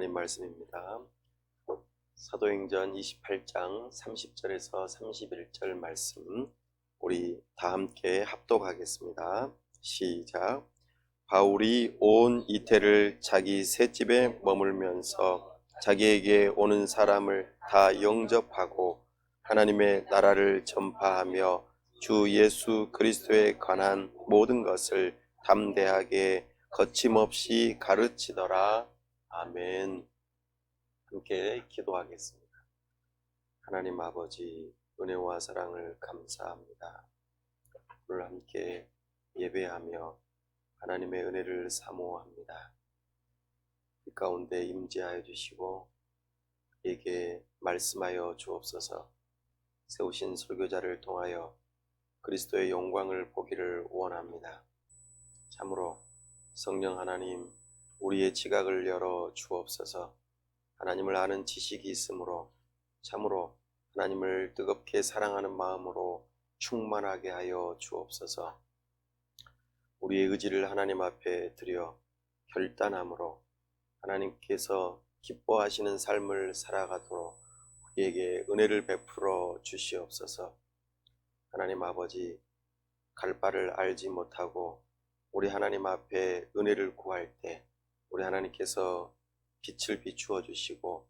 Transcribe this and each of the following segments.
하나님 말씀입니다. 사도행전 28장 30절에서 31절 말씀 우리 다 함께 합독하겠습니다. 시작. 바울이 온 이태를 자기 셋집에 머물면서 자기에게 오는 사람을 다 영접하고 하나님의 나라를 전파하며 주 예수 그리스도에 관한 모든 것을 담대하게 거침없이 가르치더라. 아멘. 함께 기도하겠습니다. 하나님 아버지, 은혜와 사랑을 감사합니다. 오늘 함께 예배하며 하나님의 은혜를 사모합니다. 이 가운데 임재하여 주시고 우리에게 말씀하여 주옵소서. 세우신 설교자를 통하여 그리스도의 영광을 보기를 원합니다. 참으로 성령 하나님, 우리의 지각을 열어 주옵소서. 하나님을 아는 지식이 있으므로 참으로 하나님을 뜨겁게 사랑하는 마음으로 충만하게 하여 주옵소서. 우리의 의지를 하나님 앞에 드려 결단함으로 하나님께서 기뻐하시는 삶을 살아가도록 우리에게 은혜를 베풀어 주시옵소서. 하나님 아버지, 갈 바를 알지 못하고 우리 하나님 앞에 은혜를 구할 때 우리 하나님께서 빛을 비추어 주시고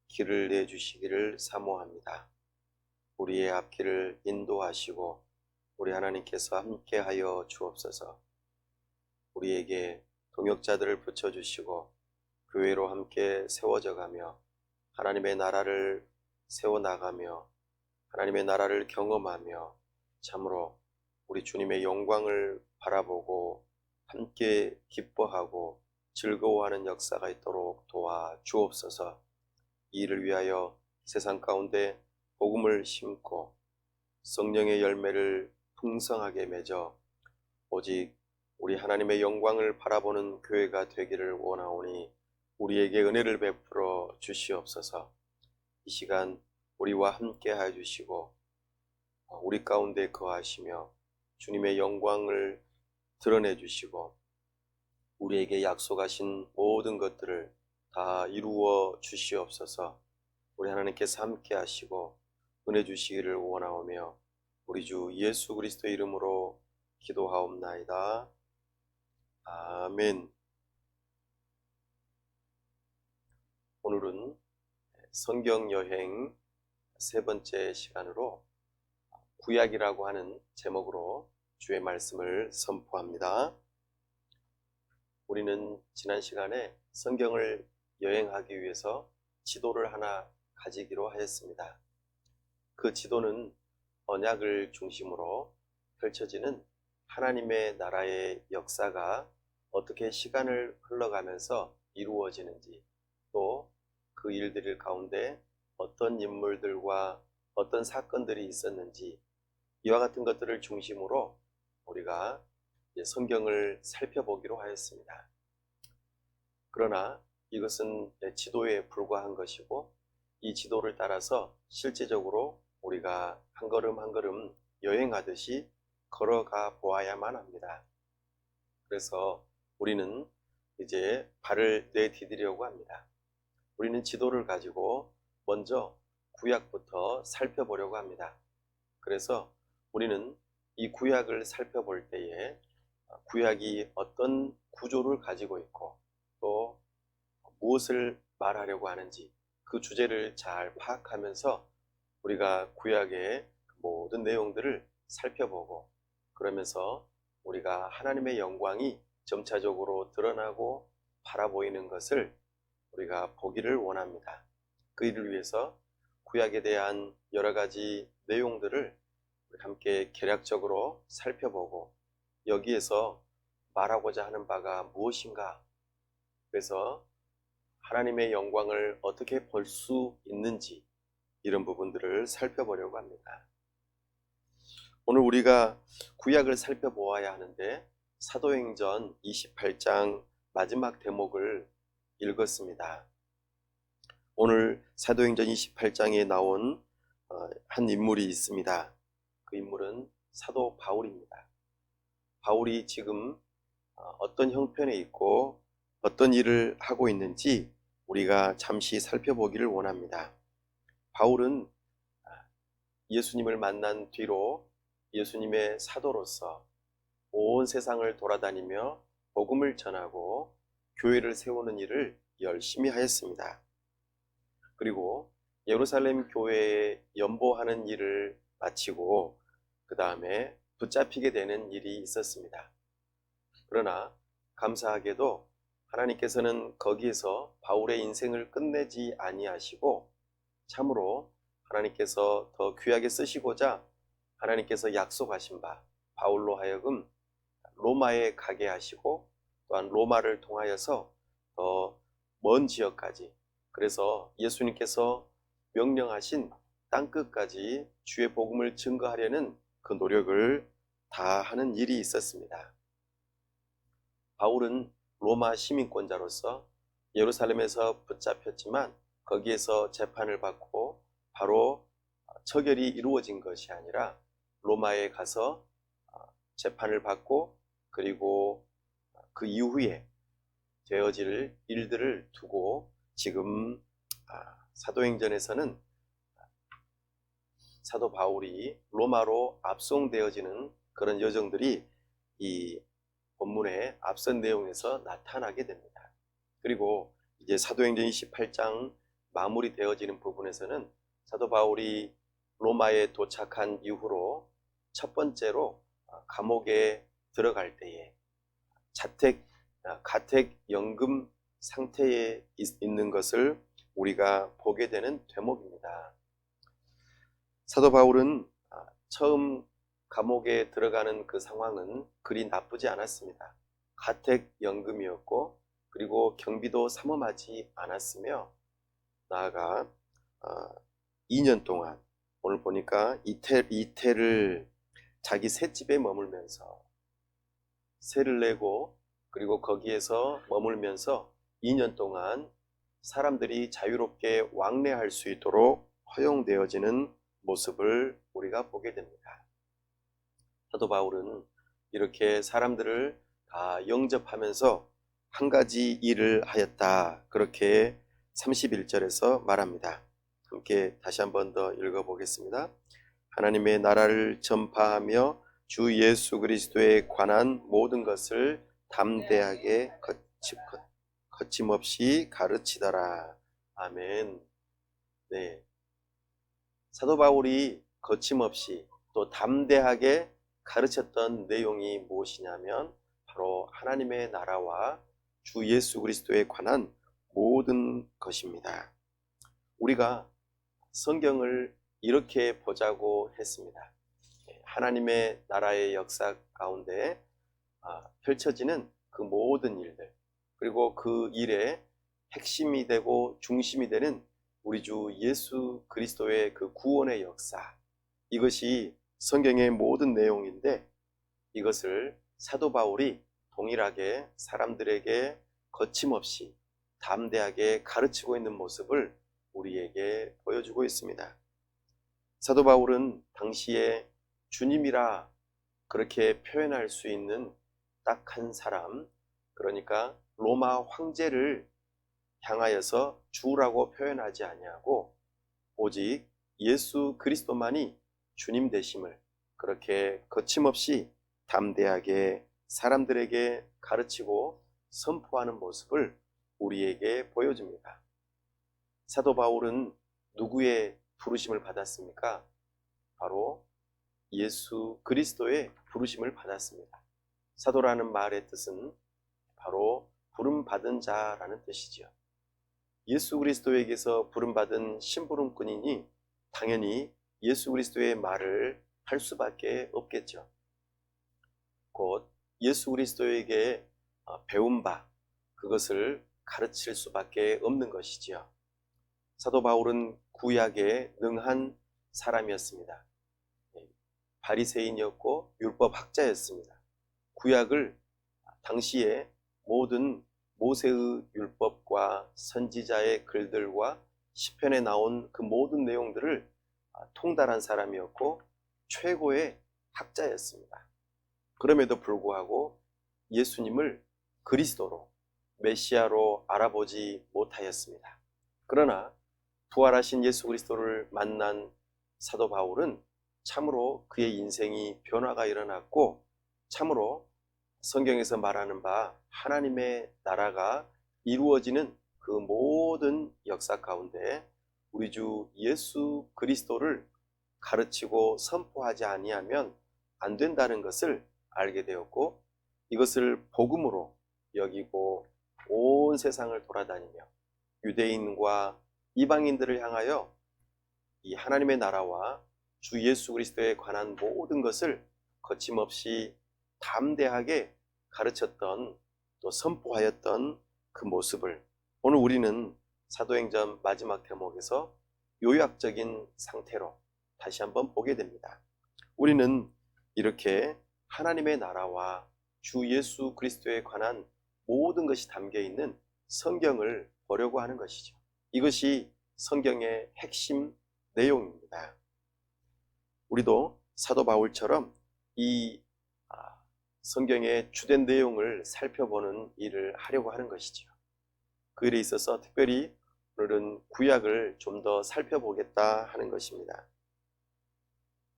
길을 내주시기를 사모합니다. 우리의 앞길을 인도하시고 우리 하나님께서 함께하여 주옵소서. 우리에게 동역자들을 붙여주시고 교회로 함께 세워져가며 하나님의 나라를 세워나가며 하나님의 나라를 경험하며 참으로 우리 주님의 영광을 바라보고 함께 기뻐하고 즐거워하는 역사가 있도록 도와 주옵소서. 이 일을 위하여 세상 가운데 복음을 심고 성령의 열매를 풍성하게 맺어 오직 우리 하나님의 영광을 바라보는 교회가 되기를 원하오니 우리에게 은혜를 베풀어 주시옵소서. 이 시간 우리와 함께 하여 주시고 우리 가운데 거하시며 주님의 영광을 드러내 주시고 우리에게 약속하신 모든 것들을 다 이루어 주시옵소서. 우리 하나님께서 함께 하시고 은혜 주시기를 원하오며 우리 주 예수 그리스도 이름으로 기도하옵나이다. 아멘. 오늘은 성경 여행 세 번째 시간으로 구약이라고 하는 제목으로 주의 말씀을 선포합니다. 우리는 지난 시간에 성경을 여행하기 위해서 지도를 하나 가지기로 하였습니다. 그 지도는 언약을 중심으로 펼쳐지는 하나님의 나라의 역사가 어떻게 시간을 흘러가면서 이루어지는지, 또 그 일들 가운데 어떤 인물들과 어떤 사건들이 있었는지, 이와 같은 것들을 중심으로 우리가 성경을 살펴보기로 하였습니다. 그러나 이것은 지도에 불과한 것이고 이 지도를 따라서 실제적으로 우리가 한 걸음 한 걸음 여행하듯이 걸어가 보아야만 합니다. 그래서 우리는 이제 발을 내디디려고 합니다. 우리는 지도를 가지고 먼저 구약부터 살펴보려고 합니다. 그래서 우리는 이 구약을 살펴볼 때에 구약이 어떤 구조를 가지고 있고 또 무엇을 말하려고 하는지 그 주제를 잘 파악하면서 우리가 구약의 모든 내용들을 살펴보고 그러면서 우리가 하나님의 영광이 점차적으로 드러나고 바라보이는 것을 우리가 보기를 원합니다. 그 일을 위해서 구약에 대한 여러 가지 내용들을 우리 함께 개략적으로 살펴보고 여기에서 말하고자 하는 바가 무엇인가, 그래서 하나님의 영광을 어떻게 볼 수 있는지 이런 부분들을 살펴보려고 합니다. 오늘 우리가 구약을 살펴보아야 하는데 사도행전 28장 마지막 대목을 읽었습니다. 오늘 사도행전 28장에 나온 한 인물이 있습니다. 그 인물은 사도 바울입니다. 바울이 지금 어떤 형편에 있고 어떤 일을 하고 있는지 우리가 잠시 살펴보기를 원합니다. 바울은 예수님을 만난 뒤로 예수님의 사도로서 온 세상을 돌아다니며 복음을 전하고 교회를 세우는 일을 열심히 하였습니다. 그리고 예루살렘 교회에 연보하는 일을 마치고 그 다음에 붙잡히게 되는 일이 있었습니다. 그러나 감사하게도 하나님께서는 거기에서 바울의 인생을 끝내지 아니하시고 참으로 하나님께서 더 귀하게 쓰시고자 하나님께서 약속하신 바 바울로 하여금 로마에 가게 하시고 또한 로마를 통하여서 더 먼 지역까지, 그래서 예수님께서 명령하신 땅끝까지 주의 복음을 증거하려는 그 노력을 다하는 일이 있었습니다. 바울은 로마 시민권자로서 예루살렘에서 붙잡혔지만 거기에서 재판을 받고 바로 처결이 이루어진 것이 아니라 로마에 가서 재판을 받고 그리고 그 이후에 되어질 일들을 두고 지금 사도행전에서는 사도 바울이 로마로 압송되어지는 그런 여정들이 이 본문의 앞선 내용에서 나타나게 됩니다. 그리고 이제 사도행전 28장 마무리되어지는 부분에서는 사도 바울이 로마에 도착한 이후로 첫 번째로 감옥에 들어갈 때에 가택연금 상태에 있는 것을 우리가 보게 되는 대목입니다. 사도 바울은 처음 감옥에 들어가는 그 상황은 그리 나쁘지 않았습니다. 가택연금이었고 그리고 경비도 삼엄하지 않았으며 나아가 2년 동안 오늘 보니까 이태를 자기 셋집에 머물면서 세를 내고 그리고 거기에서 머물면서 2년 동안 사람들이 자유롭게 왕래할 수 있도록 허용되어지는 모습을 우리가 보게 됩니다. 사도 바울은 이렇게 사람들을 다 영접하면서 한 가지 일을 하였다. 그렇게 31절에서 말합니다. 함께 다시 한 번 더 읽어보겠습니다. 하나님의 나라를 전파하며 주 예수 그리스도에 관한 모든 것을 담대하게 거침없이 가르치더라. 아멘. 네. 사도 바울이 거침없이 또 담대하게 가르쳤던 내용이 무엇이냐면 바로 하나님의 나라와 주 예수 그리스도에 관한 모든 것입니다. 우리가 성경을 이렇게 보자고 했습니다. 하나님의 나라의 역사 가운데 펼쳐지는 그 모든 일들, 그리고 그 일의 핵심이 되고 중심이 되는 우리 주 예수 그리스도의 그 구원의 역사, 이것이 성경의 모든 내용인데 이것을 사도 바울이 동일하게 사람들에게 거침없이 담대하게 가르치고 있는 모습을 우리에게 보여주고 있습니다. 사도 바울은 당시에 주님이라 그렇게 표현할 수 있는 딱 한 사람, 그러니까 로마 황제를 향하여서 주라고 표현하지 아니하고 오직 예수 그리스도만이 주님 되심을 그렇게 거침없이 담대하게 사람들에게 가르치고 선포하는 모습을 우리에게 보여줍니다. 사도 바울은 누구의 부르심을 받았습니까? 바로 예수 그리스도의 부르심을 받았습니다. 사도라는 말의 뜻은 바로 부름받은 자라는 뜻이지요. 예수 그리스도에게서 부름받은 심부름꾼이니 당연히 예수 그리스도의 말을 할 수밖에 없겠죠. 곧 예수 그리스도에게 배운 바 그것을 가르칠 수밖에 없는 것이지요. 사도 바울은 구약에 능한 사람이었습니다. 바리새인이었고 율법학자였습니다. 구약을 당시에 모든 모세의 율법과 선지자의 글들과 시편에 나온 그 모든 내용들을 통달한 사람이었고 최고의 학자였습니다. 그럼에도 불구하고 예수님을 그리스도로 메시아로 알아보지 못하였습니다. 그러나 부활하신 예수 그리스도를 만난 사도 바울은 참으로 그의 인생이 변화가 일어났고, 참으로 성경에서 말하는 바 하나님의 나라가 이루어지는 그 모든 역사 가운데 우리 주 예수 그리스도를 가르치고 선포하지 아니하면 안 된다는 것을 알게 되었고, 이것을 복음으로 여기고 온 세상을 돌아다니며 유대인과 이방인들을 향하여 이 하나님의 나라와 주 예수 그리스도에 관한 모든 것을 거침없이 담대하게 가르쳤던, 또 선포하였던 그 모습을 오늘 우리는 사도행전 마지막 대목에서 요약적인 상태로 다시 한번 보게 됩니다. 우리는 이렇게 하나님의 나라와 주 예수 그리스도에 관한 모든 것이 담겨 있는 성경을 보려고 하는 것이죠. 이것이 성경의 핵심 내용입니다. 우리도 사도 바울처럼 이 성경의 주된 내용을 살펴보는 일을 하려고 하는 것이죠. 그 일에 있어서 특별히 오늘은 구약을 좀 더 살펴보겠다 하는 것입니다.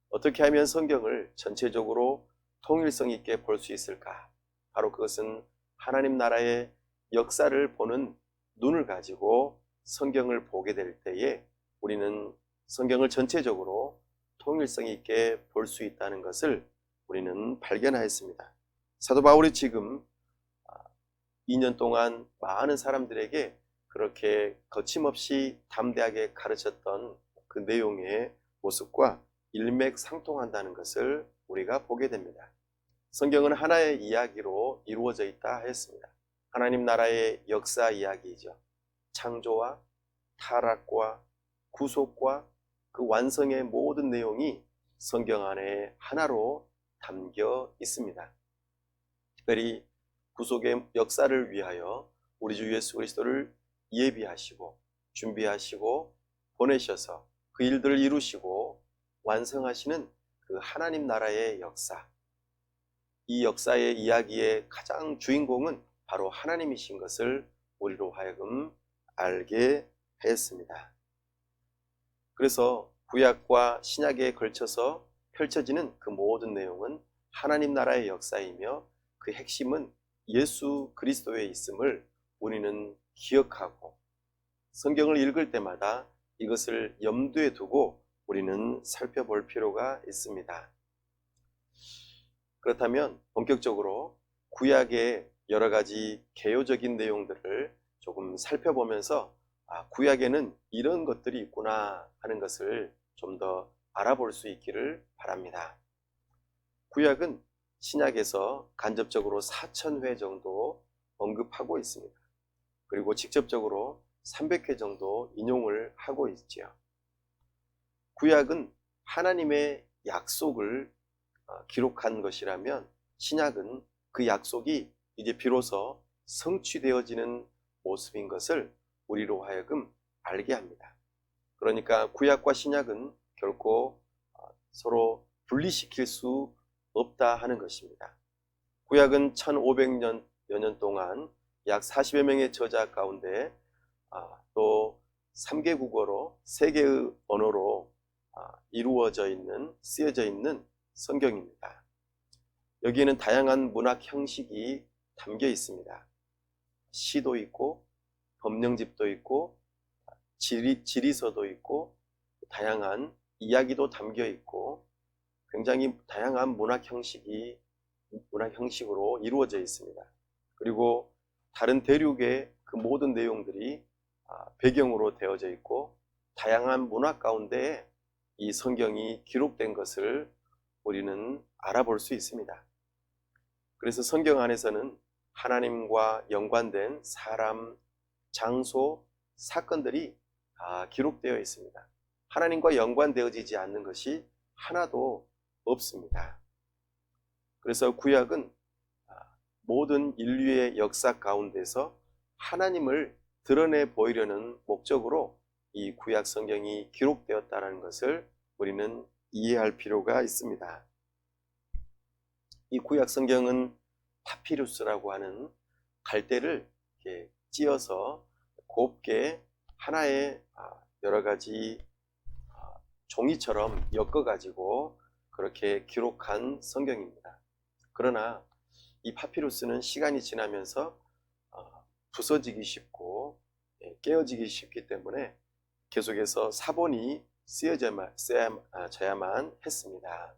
어떻게 하면 성경을 전체적으로 통일성 있게 볼 수 있을까? 바로 그것은 하나님 나라의 역사를 보는 눈을 가지고 성경을 보게 될 때에 우리는 성경을 전체적으로 통일성 있게 볼 수 있다는 것을 우리는 발견하였습니다. 사도 바울이 지금 2년 동안 많은 사람들에게 그렇게 거침없이 담대하게 가르쳤던 그 내용의 모습과 일맥상통한다는 것을 우리가 보게 됩니다. 성경은 하나의 이야기로 이루어져 있다 했습니다. 하나님 나라의 역사 이야기이죠. 창조와 타락과 구속과 그 완성의 모든 내용이 성경 안에 하나로 담겨 있습니다. 특별히 구속의 역사를 위하여 우리 주 예수 그리스도를 예비하시고 준비하시고 보내셔서 그 일들을 이루시고 완성하시는 그 하나님 나라의 역사, 이 역사의 이야기의 가장 주인공은 바로 하나님이신 것을 우리로 하여금 알게 했습니다. 그래서 구약과 신약에 걸쳐서 펼쳐지는 그 모든 내용은 하나님 나라의 역사이며 그 핵심은 예수 그리스도에 있음을 우리는 기억하고 성경을 읽을 때마다 이것을 염두에 두고 우리는 살펴볼 필요가 있습니다. 그렇다면 본격적으로 구약의 여러 가지 개요적인 내용들을 조금 살펴보면서 구약에는 이런 것들이 있구나 하는 것을 좀 더 알아볼 수 있기를 바랍니다. 구약은 신약에서 간접적으로 4,000회 정도 언급하고 있습니다. 그리고 직접적으로 300회 정도 인용을 하고 있지요. 구약은 하나님의 약속을 기록한 것이라면 신약은 그 약속이 이제 비로소 성취되어지는 모습인 것을 우리로 하여금 알게 합니다. 그러니까 구약과 신약은 결코 서로 분리시킬 수 없다 하는 것입니다. 구약은 1500여 년 동안 약 40여 명의 저자 가운데 또 3개 국어로 3개의 언어로 이루어져 있는, 쓰여져 있는 성경입니다. 여기에는 다양한 문학 형식이 담겨 있습니다. 시도 있고 법령집도 있고 지리서도 있고 다양한 이야기도 담겨 있고 굉장히 다양한 문학 형식으로 이루어져 있습니다. 그리고 다른 대륙의 그 모든 내용들이 배경으로 되어져 있고 다양한 문학 가운데 이 성경이 기록된 것을 우리는 알아볼 수 있습니다. 그래서 성경 안에서는 하나님과 연관된 사람, 장소, 사건들이 다 기록되어 있습니다. 하나님과 연관되어지지 않는 것이 하나도 없습니다. 그래서 구약은 모든 인류의 역사 가운데서 하나님을 드러내 보이려는 목적으로 이 구약 성경이 기록되었다는 것을 우리는 이해할 필요가 있습니다. 이 구약 성경은 파피루스라고 하는 갈대를 이렇게 찧어서 곱게 하나의 여러 가지 종이처럼 엮어가지고 그렇게 기록한 성경입니다. 그러나 이 파피루스는 시간이 지나면서 부서지기 쉽고 깨어지기 쉽기 때문에 계속해서 사본이 쓰여져야만 했습니다.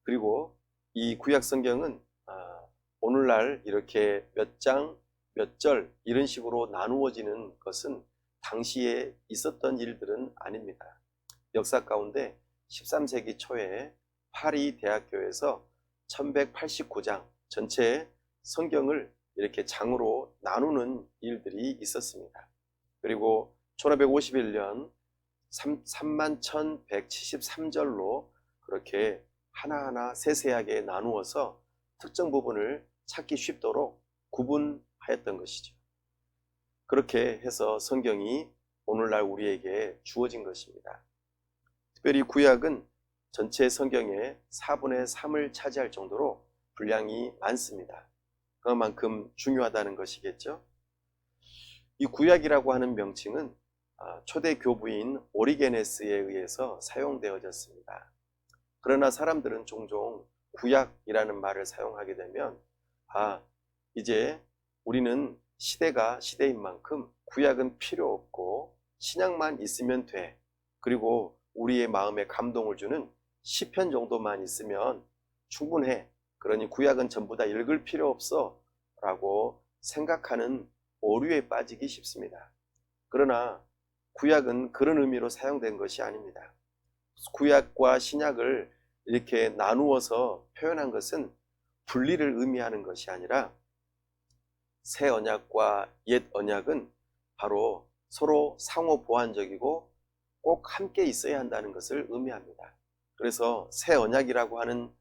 그리고 이 구약 성경은 오늘날 이렇게 몇 장, 몇 절 이런 식으로 나누어지는 것은 당시에 있었던 일들은 아닙니다. 역사 가운데 13세기 초에 파리 대학교에서 1189장 전체 성경을 이렇게 장으로 나누는 일들이 있었습니다. 그리고 1551년 31,173절로 그렇게 하나하나 세세하게 나누어서 특정 부분을 찾기 쉽도록 구분하였던 것이죠. 그렇게 해서 성경이 오늘날 우리에게 주어진 것입니다. 특별히 구약은 전체 성경의 4분의 3을 차지할 정도로 분량이 많습니다. 그만큼 중요하다는 것이겠죠. 이 구약이라고 하는 명칭은 초대 교부인 오리게네스에 의해서 사용되어졌습니다. 그러나 사람들은 종종 구약이라는 말을 사용하게 되면 이제 우리는 시대가 시대인 만큼 구약은 필요 없고 신약만 있으면 돼. 그리고 우리의 마음에 감동을 주는 시편 정도만 있으면 충분해. 그러니 구약은 전부 다 읽을 필요 없어 라고 생각하는 오류에 빠지기 쉽습니다. 그러나 구약은 그런 의미로 사용된 것이 아닙니다. 구약과 신약을 이렇게 나누어서 표현한 것은 분리를 의미하는 것이 아니라 새 언약과 옛 언약은 바로 서로 상호 보완적이고 꼭 함께 있어야 한다는 것을 의미합니다. 그래서 새 언약이라고 하는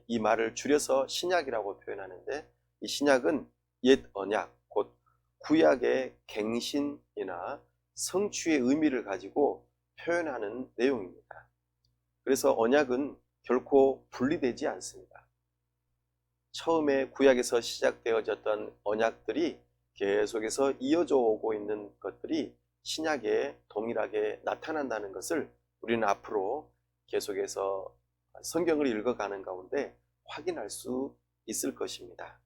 이 말을 줄여서 신약이라고 표현하는데, 이 신약은 옛 언약, 곧 구약의 갱신이나 성취의 의미를 가지고 표현하는 내용입니다. 그래서 언약은 결코 분리되지 않습니다. 처음에 구약에서 시작되어졌던 언약들이 계속해서 이어져 오고 있는 것들이 신약에 동일하게 나타난다는 것을 우리는 앞으로 계속해서 성경을 읽어가는 가운데 확인할 수 있을 것입니다.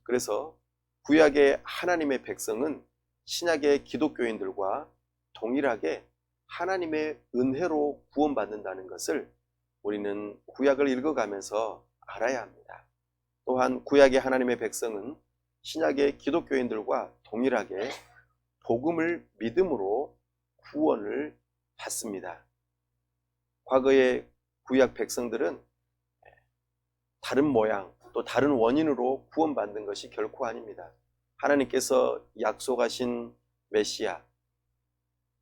그래서 구약의 하나님의 백성은 신약의 기독교인들과 동일하게 하나님의 은혜로 구원받는다는 것을 우리는 구약을 읽어가면서 알아야 합니다. 또한 구약의 하나님의 백성은 신약의 기독교인들과 동일하게 복음을 믿음으로 구원을 받습니다. 과거의 구약 백성들은 다른 모양 또 다른 원인으로 구원받는 것이 결코 아닙니다. 하나님께서 약속하신 메시아,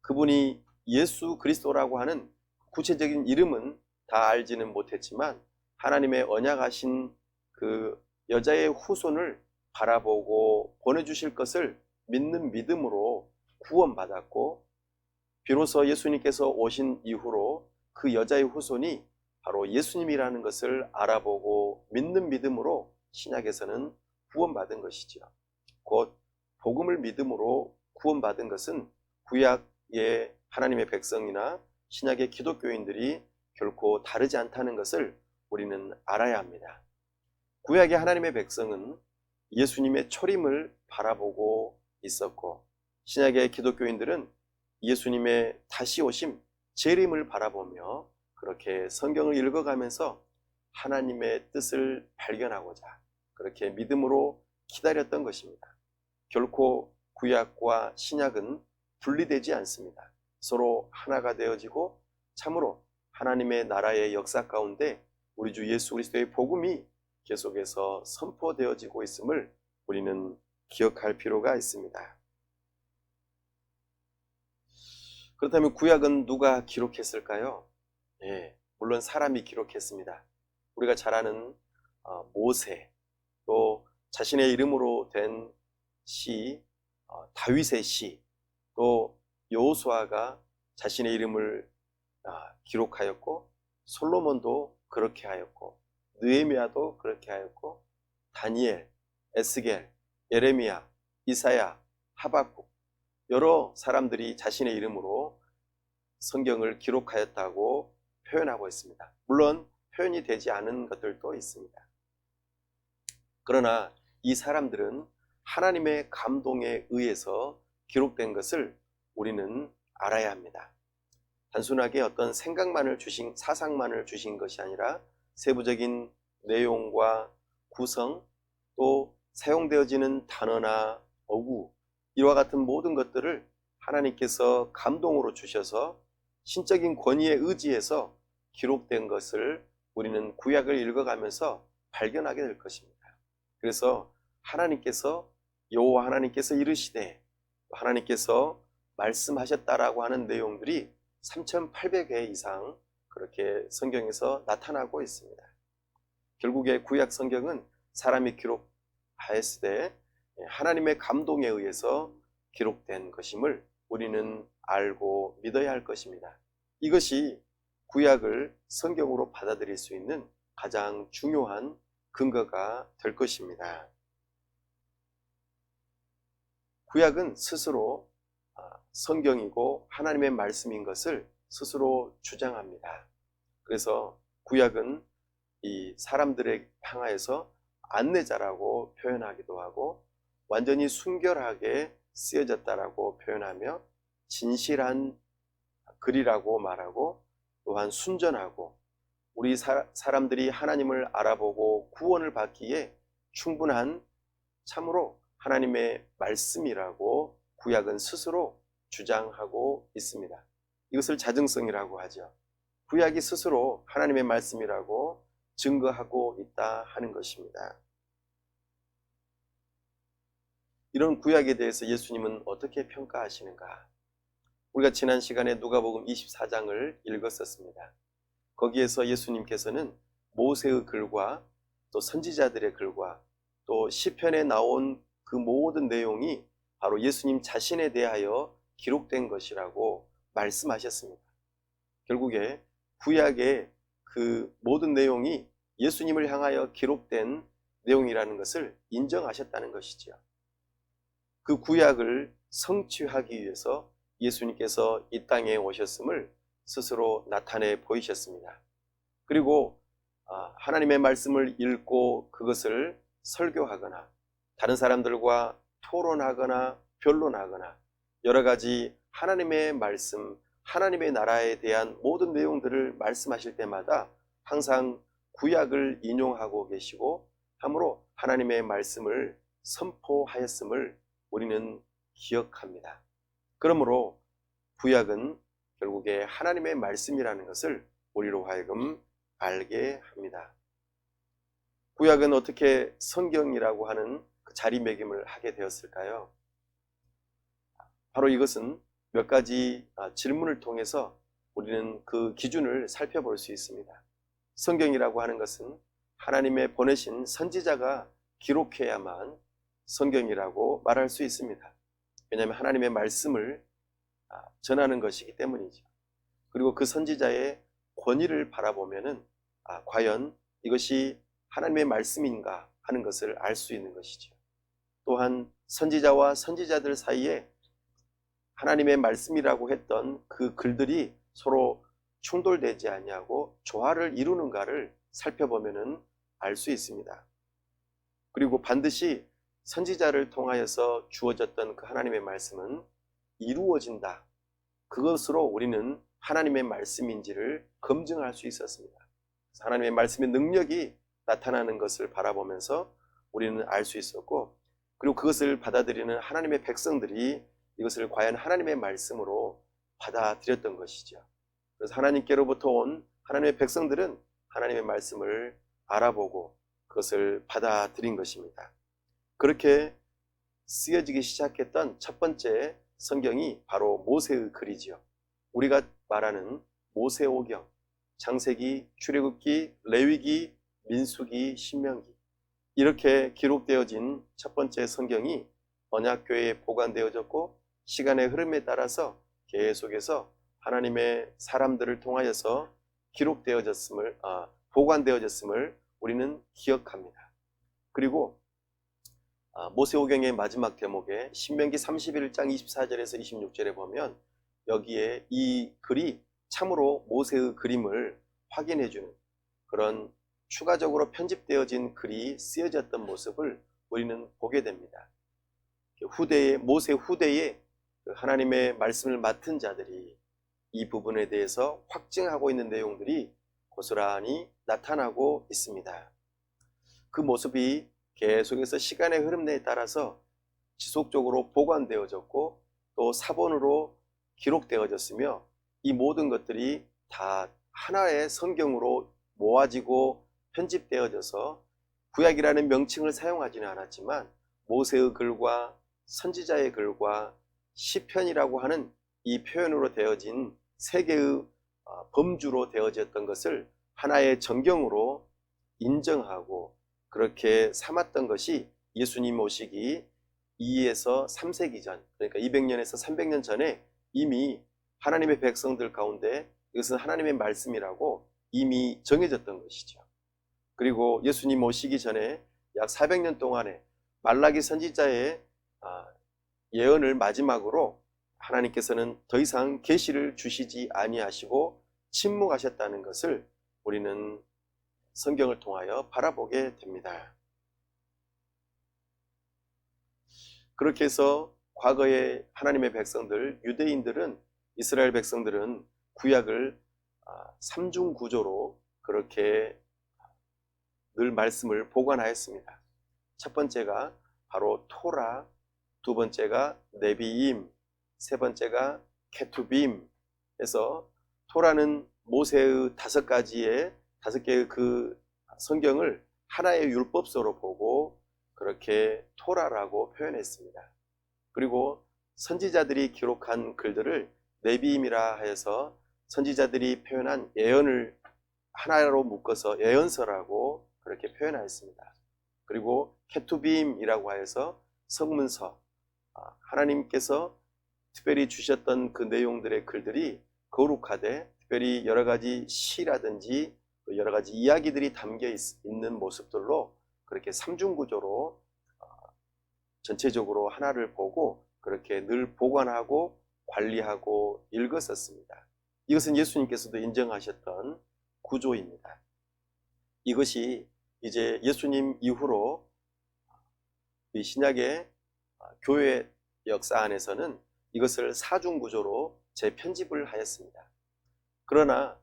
그분이 예수 그리스도라고 하는 구체적인 이름은 다 알지는 못했지만 하나님의 언약하신 그 여자의 후손을 바라보고 보내주실 것을 믿는 믿음으로 구원받았고, 비로소 예수님께서 오신 이후로 그 여자의 후손이 바로 예수님이라는 것을 알아보고 믿는 믿음으로 신약에서는 구원받은 것이죠. 곧 복음을 믿음으로 구원받은 것은 구약의 하나님의 백성이나 신약의 기독교인들이 결코 다르지 않다는 것을 우리는 알아야 합니다. 구약의 하나님의 백성은 예수님의 초림을 바라보고 있었고, 신약의 기독교인들은 예수님의 다시 오심, 재림을 바라보며 그렇게 성경을 읽어가면서 하나님의 뜻을 발견하고자 그렇게 믿음으로 기다렸던 것입니다. 결코 구약과 신약은 분리되지 않습니다. 서로 하나가 되어지고 참으로 하나님의 나라의 역사 가운데 우리 주 예수 그리스도의 복음이 계속해서 선포되어지고 있음을 우리는 기억할 필요가 있습니다. 그렇다면 구약은 누가 기록했을까요? 물론 사람이 기록했습니다. 우리가 잘 아는 모세, 또 자신의 이름으로 된 시, 다윗의 시, 또 여호수아가 자신의 이름을 기록하였고, 솔로몬도 그렇게 하였고, 느헤미야도 그렇게 하였고, 다니엘, 에스겔, 예레미야, 이사야, 하박국, 여러 사람들이 자신의 이름으로 성경을 기록하였다고 표현하고 있습니다. 물론 표현이 되지 않은 것들도 있습니다. 그러나 이 사람들은 하나님의 감동에 의해서 기록된 것을 우리는 알아야 합니다. 단순하게 어떤 생각만을 주신, 사상만을 주신 것이 아니라 세부적인 내용과 구성, 또 사용되어지는 단어나 어구, 이와 같은 모든 것들을 하나님께서 감동으로 주셔서 신적인 권위에 의지해서 기록된 것을 우리는 구약을 읽어가면서 발견하게 될 것입니다. 그래서 하나님께서, 여호와 하나님께서 이르시되, 하나님께서 말씀하셨다라고 하는 내용들이 3,800회 이상 그렇게 성경에서 나타나고 있습니다. 결국에 구약 성경은 사람이 기록하였으되 하나님의 감동에 의해서 기록된 것임을 우리는 알고 믿어야 할 것입니다. 이것이 구약을 성경으로 받아들일 수 있는 가장 중요한 근거가 될 것입니다. 구약은 스스로 성경이고 하나님의 말씀인 것을 스스로 주장합니다. 그래서 구약은 이 사람들을 향하여서 안내자라고 표현하기도 하고, 완전히 순결하게 쓰여졌다라고 표현하며, 진실한 글이라고 말하고, 또한 순전하고 우리 사람들이 하나님을 알아보고 구원을 받기에 충분한 참으로 하나님의 말씀이라고 구약은 스스로 주장하고 있습니다. 이것을 자증성이라고 하죠. 구약이 스스로 하나님의 말씀이라고 증거하고 있다 하는 것입니다. 이런 구약에 대해서 예수님은 어떻게 평가하시는가? 우리가 지난 시간에 누가복음 24장을 읽었었습니다. 거기에서 예수님께서는 모세의 글과 또 선지자들의 글과 또 시편에 나온 그 모든 내용이 바로 예수님 자신에 대하여 기록된 것이라고 말씀하셨습니다. 결국에 구약의 그 모든 내용이 예수님을 향하여 기록된 내용이라는 것을 인정하셨다는 것이죠. 그 구약을 성취하기 위해서 예수님께서 이 땅에 오셨음을 스스로 나타내 보이셨습니다. 그리고 하나님의 말씀을 읽고 그것을 설교하거나 다른 사람들과 토론하거나 변론하거나 여러 가지 하나님의 말씀, 하나님의 나라에 대한 모든 내용들을 말씀하실 때마다 항상 구약을 인용하고 계시고, 함으로 하나님의 말씀을 선포하였음을 우리는 기억합니다. 그러므로 구약은 결국에 하나님의 말씀이라는 것을 우리로 하여금 알게 합니다. 구약은 어떻게 성경이라고 하는 그 자리매김을 하게 되었을까요? 바로 이것은 몇 가지 질문을 통해서 우리는 그 기준을 살펴볼 수 있습니다. 성경이라고 하는 것은 하나님의 보내신 선지자가 기록해야만 성경이라고 말할 수 있습니다. 왜냐하면 하나님의 말씀을 전하는 것이기 때문이죠. 그리고 그 선지자의 권위를 바라보면은 과연 이것이 하나님의 말씀인가 하는 것을 알 수 있는 것이죠. 또한 선지자와 선지자들 사이에 하나님의 말씀이라고 했던 그 글들이 서로 충돌되지 아니하고 조화를 이루는가를 살펴보면은 알 수 있습니다. 그리고 반드시 선지자를 통하여서 주어졌던 그 하나님의 말씀은 이루어진다. 그것으로 우리는 하나님의 말씀인지를 검증할 수 있었습니다. 하나님의 말씀의 능력이 나타나는 것을 바라보면서 우리는 알 수 있었고, 그리고 그것을 받아들이는 하나님의 백성들이 이것을 과연 하나님의 말씀으로 받아들였던 것이죠. 그래서 하나님께로부터 온 하나님의 백성들은 하나님의 말씀을 알아보고 그것을 받아들인 것입니다. 그렇게 쓰여지기 시작했던 첫 번째 성경이 바로 모세의 글이지요. 우리가 말하는 모세오경, 창세기, 출애굽기, 레위기, 민수기, 신명기, 이렇게 기록되어진 첫 번째 성경이 언약궤에 보관되어졌고, 시간의 흐름에 따라서 계속해서 하나님의 사람들을 통하여서 기록되어졌음을, 보관되어졌음을 우리는 기억합니다. 그리고 모세오경의 마지막 대목에 신명기 31장 24절에서 26절에 보면 여기에 이 글이 참으로 모세의 그림을 확인해주는 그런 추가적으로 편집되어진 글이 쓰여졌던 모습을 우리는 보게 됩니다. 모세 후대에 하나님의 말씀을 맡은 자들이 이 부분에 대해서 확증하고 있는 내용들이 고스란히 나타나고 있습니다. 그 모습이 계속해서 시간의 흐름에 따라서 지속적으로 보관되어졌고 또 사본으로 기록되어졌으며 이 모든 것들이 다 하나의 성경으로 모아지고 편집되어져서 구약이라는 명칭을 사용하지는 않았지만 모세의 글과 선지자의 글과 시편이라고 하는 이 표현으로 되어진 세 개의 범주로 되어졌던 것을 하나의 정경으로 인정하고 그렇게 삼았던 것이 예수님 오시기 2에서 3세기 전, 그러니까 200년에서 300년 전에 이미 하나님의 백성들 가운데 이것은 하나님의 말씀이라고 이미 정해졌던 것이죠. 그리고 예수님 오시기 전에 약 400년 동안에 말라기 선지자의 예언을 마지막으로 하나님께서는 더 이상 계시를 주시지 아니하시고 침묵하셨다는 것을 우리는 성경을 통하여 바라보게 됩니다. 그렇게 해서 과거의 하나님의 백성들, 유대인들은, 이스라엘 백성들은 구약을 삼중 구조로 그렇게 늘 말씀을 보관하였습니다. 첫 번째가 바로 토라, 두 번째가 네비임, 세 번째가 케투빔 해서 토라는 모세의 다섯 개의 그 성경을 하나의 율법서로 보고 그렇게 토라라고 표현했습니다. 그리고 선지자들이 기록한 글들을 네비임이라 해서 선지자들이 표현한 예언을 하나로 묶어서 예언서라고 그렇게 표현하였습니다. 그리고 케투빔이라고 해서 성문서, 하나님께서 특별히 주셨던 그 내용들의 글들이 거룩하되 특별히 여러 가지 시라든지 여러 가지 이야기들이 담겨 있는 모습들로 그렇게 삼중구조로 전체적으로 하나를 보고 그렇게 늘 보관하고 관리하고 읽었었습니다. 이것은 예수님께서도 인정하셨던 구조입니다. 이것이 이제 예수님 이후로 이 신약의 교회 역사 안에서는 이것을 사중구조로 재편집을 하였습니다. 그러나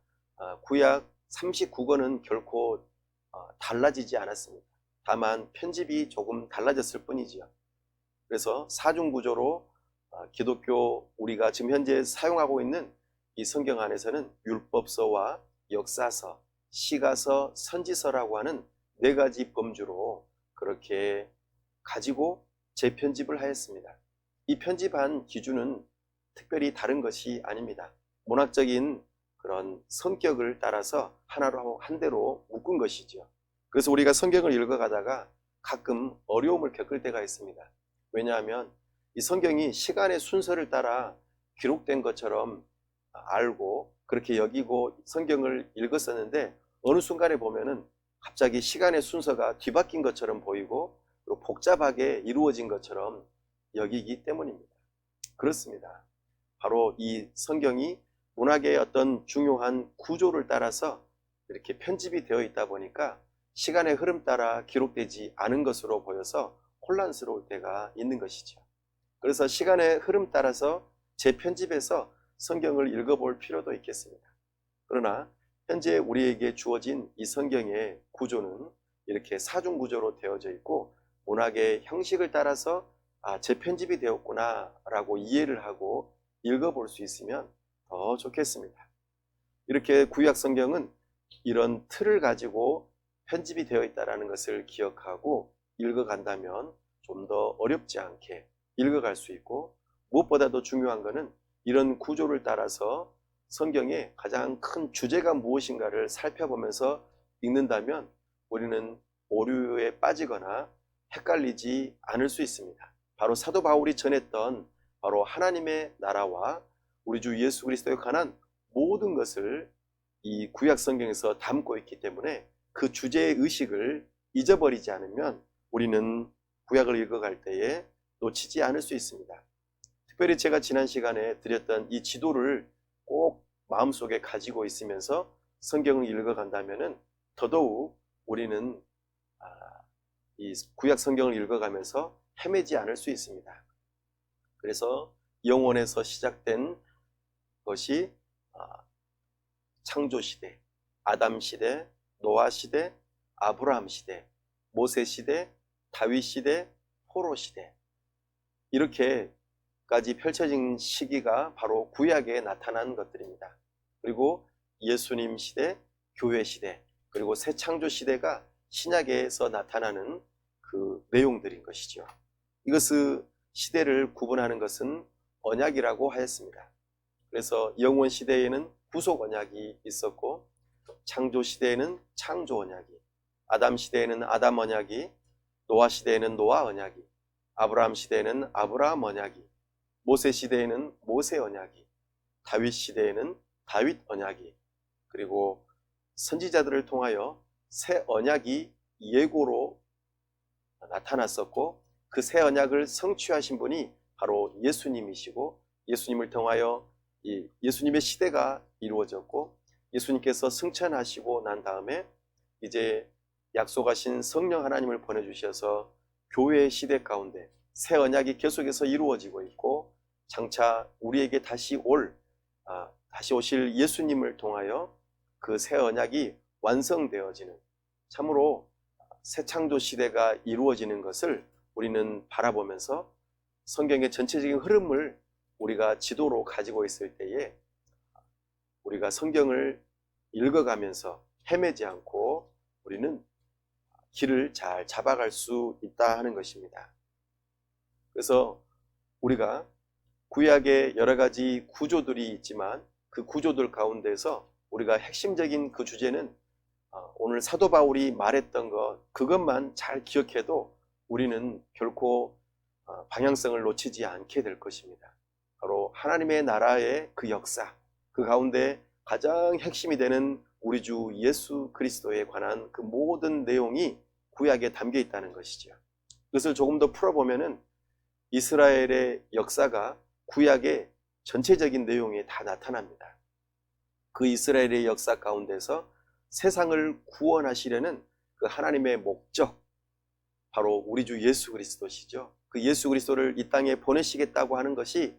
구약 39권은 결코 달라지지 않았습니다. 다만 편집이 조금 달라졌을 뿐이지요. 그래서 사중구조로 기독교 우리가 지금 현재 사용하고 있는 이 성경 안에서는 율법서와 역사서, 시가서, 선지서라고 하는 네 가지 범주로 그렇게 가지고 재편집을 하였습니다. 이 편집한 기준은 특별히 다른 것이 아닙니다. 문학적인 그런 성격을 따라서 하나로 한 대로 묶은 것이죠. 그래서 우리가 성경을 읽어가다가 가끔 어려움을 겪을 때가 있습니다. 왜냐하면 이 성경이 시간의 순서를 따라 기록된 것처럼 알고 그렇게 여기고 성경을 읽었었는데 어느 순간에 보면은 갑자기 시간의 순서가 뒤바뀐 것처럼 보이고 그리고 복잡하게 이루어진 것처럼 여기기 때문입니다. 그렇습니다. 바로 이 성경이 문학의 어떤 중요한 구조를 따라서 이렇게 편집이 되어 있다 보니까 시간의 흐름 따라 기록되지 않은 것으로 보여서 혼란스러울 때가 있는 것이죠. 그래서 시간의 흐름 따라서 재편집해서 성경을 읽어볼 필요도 있겠습니다. 그러나 현재 우리에게 주어진 이 성경의 구조는 이렇게 사중구조로 되어져 있고 문학의 형식을 따라서 재편집이 되었구나 라고 이해를 하고 읽어볼 수 있으면 더 좋겠습니다. 이렇게 구약 성경은 이런 틀을 가지고 편집이 되어 있다는 것을 기억하고 읽어간다면 좀 더 어렵지 않게 읽어갈 수 있고 무엇보다도 중요한 것은 이런 구조를 따라서 성경의 가장 큰 주제가 무엇인가를 살펴보면서 읽는다면 우리는 오류에 빠지거나 헷갈리지 않을 수 있습니다. 바로 사도 바울이 전했던 바로 하나님의 나라와 우리 주 예수 그리스도에 관한 모든 것을 이 구약 성경에서 담고 있기 때문에 그 주제의 의식을 잊어버리지 않으면 우리는 구약을 읽어갈 때에 놓치지 않을 수 있습니다. 특별히 제가 지난 시간에 드렸던 이 지도를 꼭 마음속에 가지고 있으면서 성경을 읽어간다면 더더욱 우리는 이 구약 성경을 읽어가면서 헤매지 않을 수 있습니다. 그래서 영원에서 시작된 것이 창조시대, 아담시대, 노아시대, 아브라함시대, 모세시대, 다윗시대, 포로시대, 이렇게까지 펼쳐진 시기가 바로 구약에 나타난 것들입니다. 그리고 예수님 시대, 교회 시대, 그리고 새 창조 시대가 신약에서 나타나는 그 내용들인 것이죠. 이것을 시대를 구분하는 것은 언약이라고 하였습니다. 그래서 영원 시대에는 구속 언약이 있었고, 창조 시대에는 창조 언약이, 아담 시대에는 아담 언약이, 노아 시대에는 노아 언약이, 아브라함 시대에는 아브라함 언약이, 모세 시대에는 모세 언약이, 다윗 시대에는 다윗 언약이, 그리고 선지자들을 통하여 새 언약이 예고로 나타났었고, 그 새 언약을 성취하신 분이 바로 예수님이시고, 예수님을 통하여 예수님의 시대가 이루어졌고, 예수님께서 승천하시고 난 다음에 이제 약속하신 성령 하나님을 보내주셔서 교회의 시대 가운데 새 언약이 계속해서 이루어지고 있고, 장차 우리에게 다시 오실 예수님을 통하여 그 새 언약이 완성되어지는, 참으로 새 창조 시대가 이루어지는 것을 우리는 바라보면서 성경의 전체적인 흐름을 우리가 지도로 가지고 있을 때에 우리가 성경을 읽어가면서 헤매지 않고 우리는 길을 잘 잡아갈 수 있다 하는 것입니다. 그래서 우리가 구약의 여러 가지 구조들이 있지만 그 구조들 가운데서 우리가 핵심적인 그 주제는 오늘 사도 바울이 말했던 그것만 잘 기억해도 우리는 결코 방향성을 놓치지 않게 될 것입니다. 바로 하나님의 나라의 그 역사, 그 가운데 가장 핵심이 되는 우리 주 예수 그리스도에 관한 그 모든 내용이 구약에 담겨 있다는 것이죠. 그것을 조금 더 풀어보면은 이스라엘의 역사가 구약의 전체적인 내용에 다 나타납니다. 그 이스라엘의 역사 가운데서 세상을 구원하시려는 그 하나님의 목적, 바로 우리 주 예수 그리스도시죠. 그 예수 그리스도를 이 땅에 보내시겠다고 하는 것이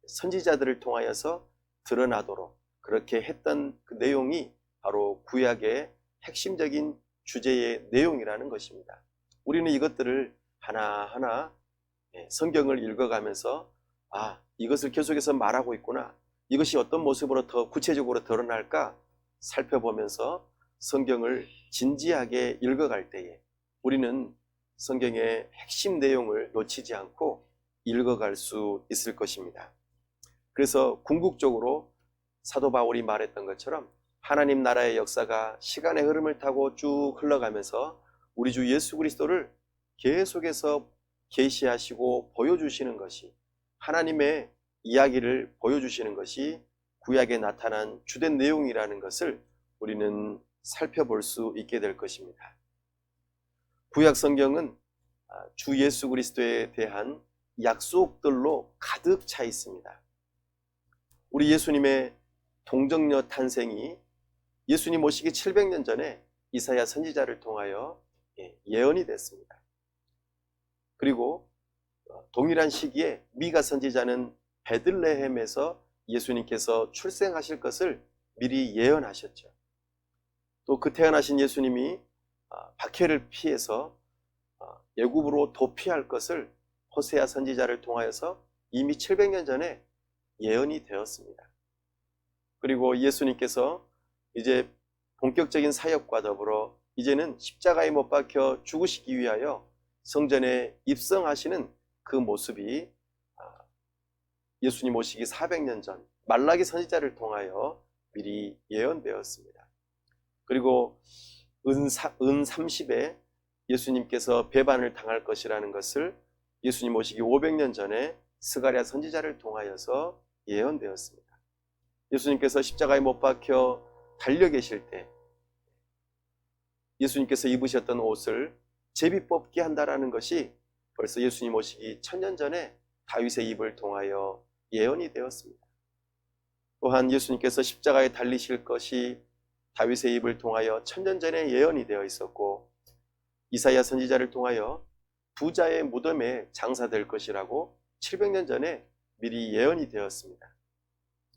선지자들을 통하여서 드러나도록 그렇게 했던 그 내용이 바로 구약의 핵심적인 주제의 내용이라는 것입니다. 우리는 이것들을 하나하나 성경을 읽어가면서 이것을 계속해서 말하고 있구나, 이것이 어떤 모습으로 더 구체적으로 드러날까 살펴보면서 성경을 진지하게 읽어갈 때에 우리는 성경의 핵심 내용을 놓치지 않고 읽어갈 수 있을 것입니다. 그래서 궁극적으로 사도 바울이 말했던 것처럼 하나님 나라의 역사가 시간의 흐름을 타고 쭉 흘러가면서 우리 주 예수 그리스도를 계속해서 계시하시고 보여주시는 것이, 하나님의 이야기를 보여주시는 것이 구약에 나타난 주된 내용이라는 것을 우리는 살펴볼 수 있게 될 것입니다. 구약 성경은 주 예수 그리스도에 대한 약속들로 가득 차 있습니다. 우리 예수님의 동정녀 탄생이 예수님 오시기 700년 전에 이사야 선지자를 통하여 예언이 됐습니다. 그리고 동일한 시기에 미가 선지자는 베들레헴에서 예수님께서 출생하실 것을 미리 예언하셨죠. 또 그 태어나신 예수님이 박해를 피해서 애굽으로 도피할 것을 호세아 선지자를 통하여서 이미 700년 전에 예언이 되었습니다. 그리고 예수님께서 이제 본격적인 사역과 더불어 이제는 십자가에 못 박혀 죽으시기 위하여 성전에 입성하시는 그 모습이 예수님 오시기 400년 전 말라기 선지자를 통하여 미리 예언되었습니다. 그리고 은 30에 예수님께서 배반을 당할 것이라는 것을 예수님 오시기 500년 전에 스가랴 선지자를 통하여서 예언되었습니다. 예수님께서 십자가에 못 박혀 달려 계실 때 예수님께서 입으셨던 옷을 제비 뽑게 한다라는 것이 벌써 예수님 오시기 1000년 전에 다윗의 입을 통하여 예언이 되었습니다. 또한 예수님께서 십자가에 달리실 것이 다윗의 입을 통하여 1000년 전에 예언이 되어 있었고, 이사야 선지자를 통하여 부자의 무덤에 장사될 것이라고 700년 전에 미리 예언이 되었습니다.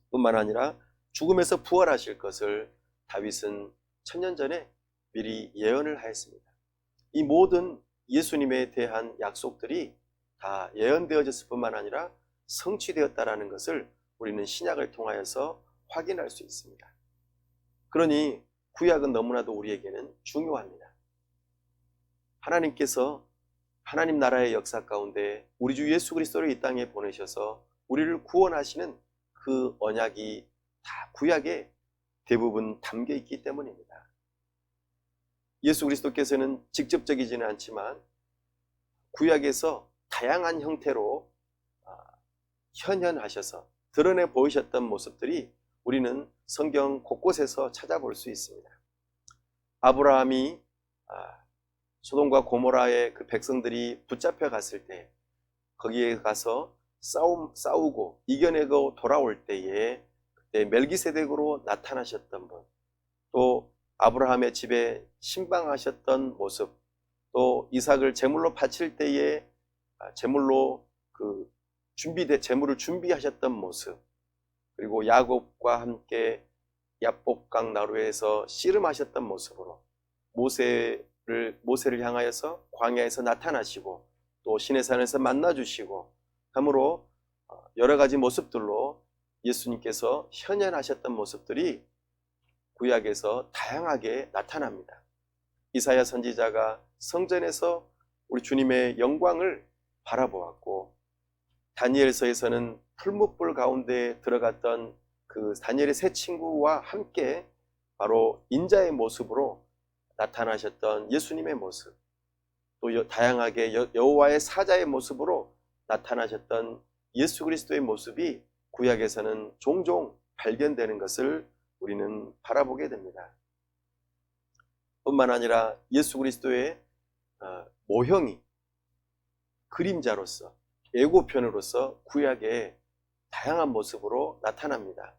뿐만 아니라 죽음에서 부활하실 것을 다윗은 1000년 전에 미리 예언을 하였습니다. 이 모든 예수님에 대한 약속들이 다 예언되어졌을 뿐만 아니라 성취되었다라는 것을 우리는 신약을 통하여서 확인할 수 있습니다. 그러니 구약은 너무나도 우리에게는 중요합니다. 하나님께서 하나님 나라의 역사 가운데 우리 주 예수 그리스도를 이 땅에 보내셔서 우리를 구원하시는 그 언약이 다 구약에 대부분 담겨 있기 때문입니다. 예수 그리스도께서는 직접적이지는 않지만 구약에서 다양한 형태로 현현하셔서 드러내 보이셨던 모습들이 우리는 성경 곳곳에서 찾아볼 수 있습니다. 아브라함이 소돔과 고모라의 그 백성들이 붙잡혀 갔을 때 거기에 가서 싸우고 이겨내고 돌아올 때에 그때 멜기세덱으로 나타나셨던 분, 또 아브라함의 집에 신방하셨던 모습, 또 이삭을 제물로 바칠 때에 제물로 제물을 준비하셨던 모습, 그리고 야곱과 함께 야복강 나루에서 씨름하셨던 모습으로 모세를 향하여서 광야에서 나타나시고 또 시내산에서 만나주시고 함으로 여러 가지 모습들로 예수님께서 현현하셨던 모습들이 구약에서 다양하게 나타납니다. 이사야 선지자가 성전에서 우리 주님의 영광을 바라보았고, 다니엘서에서는 풀무불 가운데 들어갔던 그 다니엘의 세 친구와 함께 바로 인자의 모습으로 나타나셨던 예수님의 모습, 또 다양하게 여호와의 사자의 모습으로 나타나셨던 예수 그리스도의 모습이 구약에서는 종종 발견되는 것을 우리는 바라보게 됩니다. 뿐만 아니라 예수 그리스도의 모형이 그림자로서 예고편으로서 구약의 다양한 모습으로 나타납니다.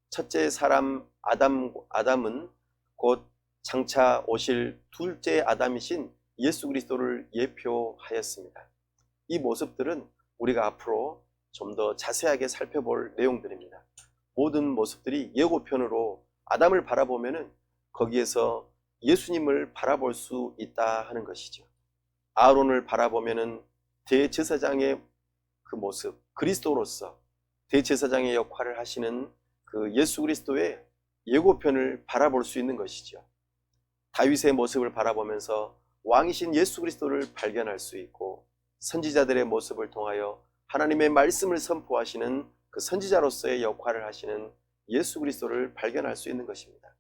첫째 사람 아담은 곧 장차 오실 둘째 아담이신 예수 그리스도를 예표하였습니다. 이 모습들은 우리가 앞으로 좀 더 자세하게 살펴볼 내용들입니다. 모든 모습들이 예고편으로 아담을 바라보면은 거기에서 예수님을 바라볼 수 있다 하는 것이죠. 아론을 바라보면은 대제사장의 그 모습, 그리스도로서 대제사장의 역할을 하시는 그 예수 그리스도의 예고편을 바라볼 수 있는 것이죠. 다윗의 모습을 바라보면서 왕이신 예수 그리스도를 발견할 수 있고, 선지자들의 모습을 통하여 하나님의 말씀을 선포하시는 그 선지자로서의 역할을 하시는 예수 그리스도를 발견할 수 있는 것입니다.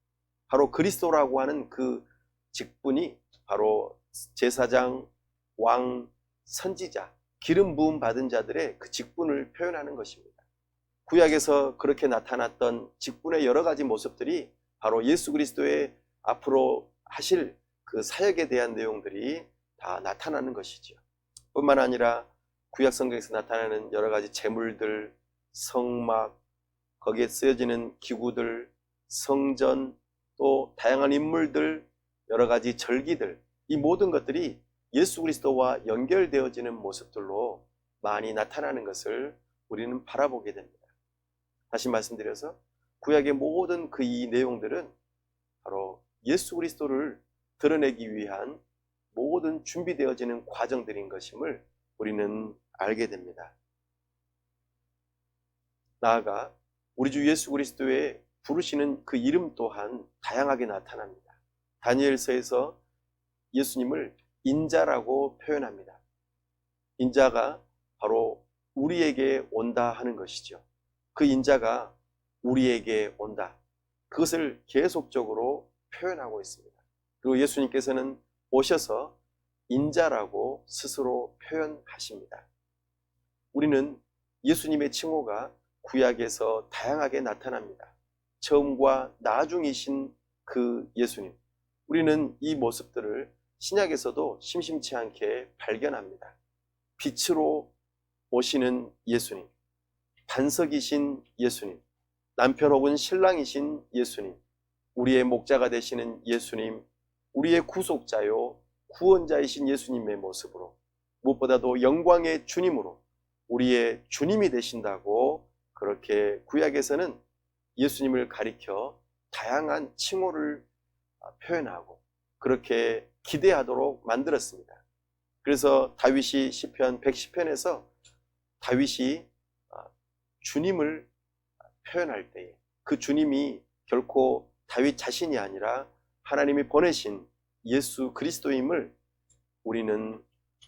바로 그리스도라고 하는 그 직분이 바로 제사장, 왕, 선지자, 기름 부음 받은 자들의 그 직분을 표현하는 것입니다. 구약에서 그렇게 나타났던 직분의 여러 가지 모습들이 바로 예수 그리스도의 앞으로 하실 그 사역에 대한 내용들이 다 나타나는 것이죠. 뿐만 아니라 구약 성경에서 나타나는 여러 가지 제물들, 성막, 거기에 쓰여지는 기구들, 성전, 또 다양한 인물들, 여러 가지 절기들, 이 모든 것들이 예수 그리스도와 연결되어지는 모습들로 많이 나타나는 것을 우리는 바라보게 됩니다. 다시 말씀드려서 구약의 모든 그 이 내용들은 바로 예수 그리스도를 드러내기 위한 모든 준비되어지는 과정들인 것임을 우리는 알게 됩니다. 나아가 우리 주 예수 그리스도의 부르시는 그 이름 또한 다양하게 나타납니다. 다니엘서에서 예수님을 인자라고 표현합니다. 인자가 바로 우리에게 온다 하는 것이죠. 그 인자가 우리에게 온다. 그것을 계속적으로 표현하고 있습니다. 그리고 예수님께서는 오셔서 인자라고 스스로 표현하십니다. 우리는 예수님의 칭호가 구약에서 다양하게 나타납니다. 처음과 나중이신 그 예수님, 우리는 이 모습들을 신약에서도 심심치 않게 발견합니다. 빛으로 오시는 예수님, 반석이신 예수님, 남편 혹은 신랑이신 예수님, 우리의 목자가 되시는 예수님, 우리의 구속자요 구원자이신 예수님의 모습으로, 무엇보다도 영광의 주님으로 우리의 주님이 되신다고 그렇게 구약에서는 예수님을 가리켜 다양한 칭호를 표현하고 그렇게 기대하도록 만들었습니다. 그래서 다윗이 시편 110편에서 다윗이 주님을 표현할 때에 그 주님이 결코 다윗 자신이 아니라 하나님이 보내신 예수 그리스도임을 우리는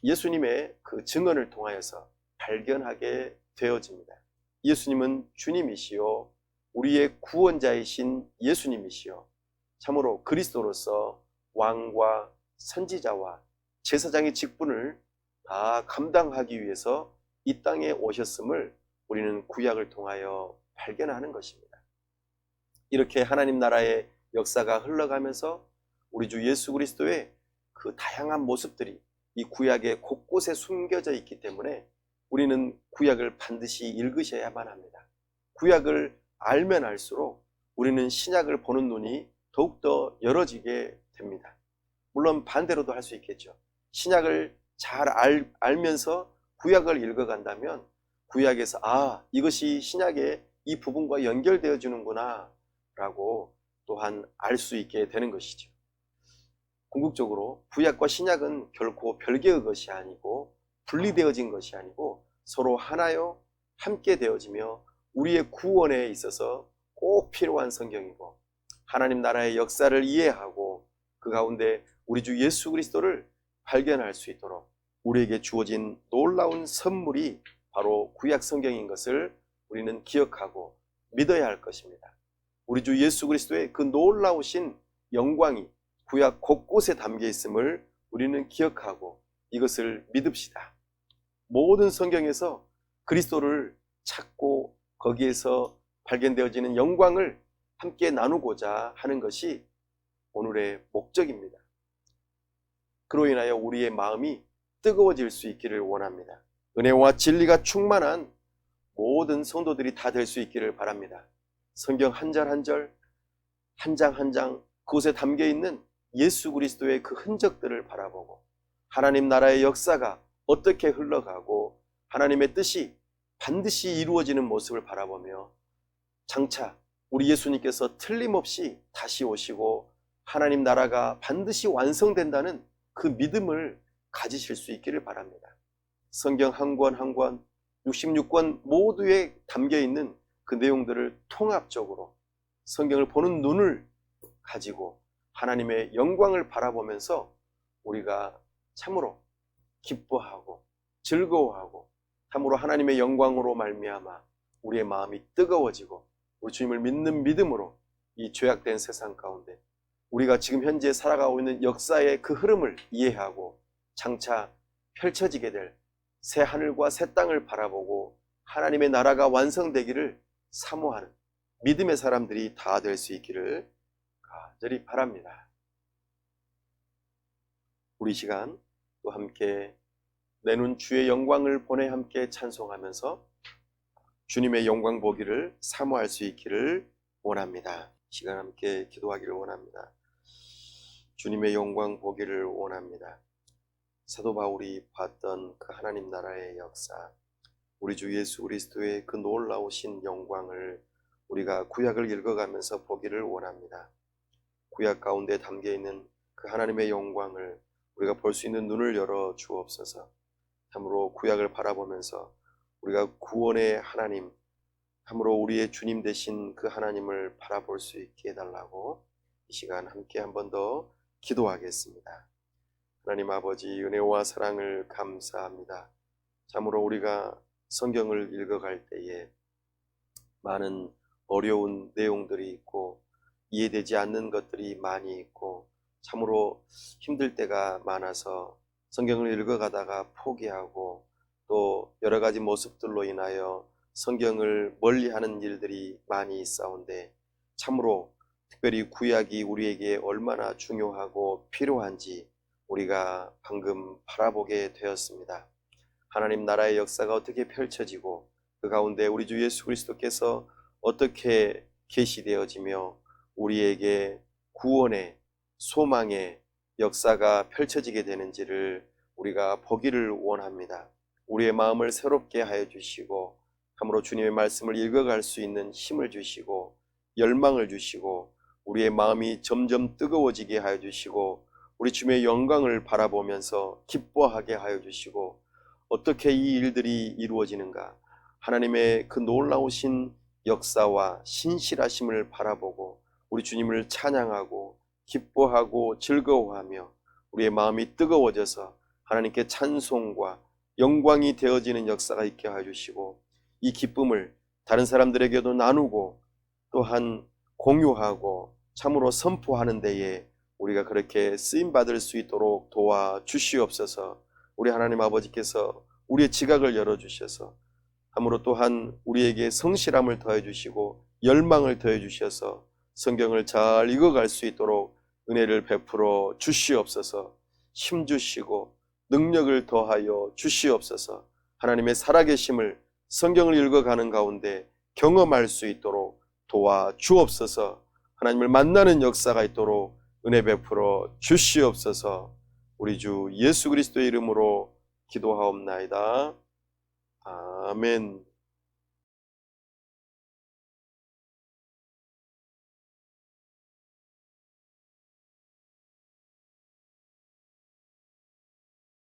예수님의 그 증언을 통하여서 발견하게 되어집니다. 예수님은 주님이시요 우리의 구원자이신 예수님이시요 참으로 그리스도로서 왕과 선지자와 제사장의 직분을 다 감당하기 위해서 이 땅에 오셨음을 우리는 구약을 통하여 발견하는 것입니다. 이렇게 하나님 나라의 역사가 흘러가면서 우리 주 예수 그리스도의 그 다양한 모습들이 이 구약의 곳곳에 숨겨져 있기 때문에 우리는 구약을 반드시 읽으셔야만 합니다. 구약을 알면 알수록 우리는 신약을 보는 눈이 더욱더 열어지게 됩니다. 물론 반대로도 할 수 있겠죠. 신약을 잘 알면서 구약을 읽어간다면 구약에서 이것이 신약의 이 부분과 연결되어 주는구나 라고 또한 알 수 있게 되는 것이죠. 궁극적으로 구약과 신약은 결코 별개의 것이 아니고 분리되어진 것이 아니고 서로 하나요 함께 되어지며 우리의 구원에 있어서 꼭 필요한 성경이고 하나님 나라의 역사를 이해하고 그 가운데 우리 주 예수 그리스도를 발견할 수 있도록 우리에게 주어진 놀라운 선물이 바로 구약 성경인 것을 우리는 기억하고 믿어야 할 것입니다. 우리 주 예수 그리스도의 그 놀라우신 영광이 구약 곳곳에 담겨 있음을 우리는 기억하고 이것을 믿읍시다. 모든 성경에서 그리스도를 찾고 거기에서 발견되어지는 영광을 함께 나누고자 하는 것이 오늘의 목적입니다. 그로 인하여 우리의 마음이 뜨거워질 수 있기를 원합니다. 은혜와 진리가 충만한 모든 성도들이 다 될 수 있기를 바랍니다. 성경 한 절 한 절, 한 장 한 장 그곳에 담겨 있는 예수 그리스도의 그 흔적들을 바라보고 하나님 나라의 역사가 어떻게 흘러가고 하나님의 뜻이 반드시 이루어지는 모습을 바라보며 장차 우리 예수님께서 틀림없이 다시 오시고 하나님 나라가 반드시 완성된다는 그 믿음을 가지실 수 있기를 바랍니다. 성경 한 권 한 권 66권 모두에 담겨 있는 그 내용들을 통합적으로 성경을 보는 눈을 가지고 하나님의 영광을 바라보면서 우리가 참으로 기뻐하고 즐거워하고 참으로 하나님의 영광으로 말미암아 우리의 마음이 뜨거워지고 우리 주님을 믿는 믿음으로 이 죄악된 세상 가운데 우리가 지금 현재 살아가고 있는 역사의 그 흐름을 이해하고 장차 펼쳐지게 될 새 하늘과 새 땅을 바라보고 하나님의 나라가 완성되기를 사모하는 믿음의 사람들이 다 될 수 있기를 간절히 바랍니다. 우리 시간 또 함께 내눈 주의 영광을 보내 함께 찬송하면서 주님의 영광 보기를 사모할 수 있기를 원합니다. 시간 함께 기도하기를 원합니다. 주님의 영광 보기를 원합니다. 사도 바울이 봤던 그 하나님 나라의 역사, 우리 주 예수 그리스도의 그 놀라우신 영광을 우리가 구약을 읽어가면서 보기를 원합니다. 구약 가운데 담겨 있는 그 하나님의 영광을 우리가 볼 수 있는 눈을 열어 주옵소서. 참으로 구약을 바라보면서 우리가 구원의 하나님, 참으로 우리의 주님 되신 그 하나님을 바라볼 수 있게 해달라고 이 시간 함께 한 번 더 기도하겠습니다. 하나님 아버지, 은혜와 사랑을 감사합니다. 참으로 우리가 성경을 읽어갈 때에 많은 어려운 내용들이 있고 이해되지 않는 것들이 많이 있고 참으로 힘들 때가 많아서 성경을 읽어가다가 포기하고 또 여러 가지 모습들로 인하여 성경을 멀리하는 일들이 많이 있사온데 참으로 특별히 구약이 우리에게 얼마나 중요하고 필요한지 우리가 방금 바라보게 되었습니다. 하나님 나라의 역사가 어떻게 펼쳐지고 그 가운데 우리 주 예수 그리스도께서 어떻게 계시되어지며 우리에게 구원의 소망의 역사가 펼쳐지게 되는지를 우리가 보기를 원합니다. 우리의 마음을 새롭게 하여 주시고 참으로 주님의 말씀을 읽어갈 수 있는 힘을 주시고 열망을 주시고 우리의 마음이 점점 뜨거워지게 하여 주시고 우리 주님의 영광을 바라보면서 기뻐하게 하여 주시고 어떻게 이 일들이 이루어지는가 하나님의 그 놀라우신 역사와 신실하심을 바라보고 우리 주님을 찬양하고 기뻐하고 즐거워하며 우리의 마음이 뜨거워져서 하나님께 찬송과 영광이 되어지는 역사가 있게 하여 주시고 이 기쁨을 다른 사람들에게도 나누고 또한 공유하고 참으로 선포하는 데에 우리가 그렇게 쓰임받을 수 있도록 도와주시옵소서. 우리 하나님 아버지께서 우리의 지각을 열어주셔서 참으로 또한 우리에게 성실함을 더해주시고 열망을 더해주셔서 성경을 잘 읽어갈 수 있도록 은혜를 베풀어 주시옵소서. 힘주시고 능력을 더하여 주시옵소서. 하나님의 살아계심을 성경을 읽어가는 가운데 경험할 수 있도록 도와주옵소서. 하나님을 만나는 역사가 있도록 은혜 베풀어 주시옵소서. 우리 주 예수 그리스도의 이름으로 기도하옵나이다. 아멘.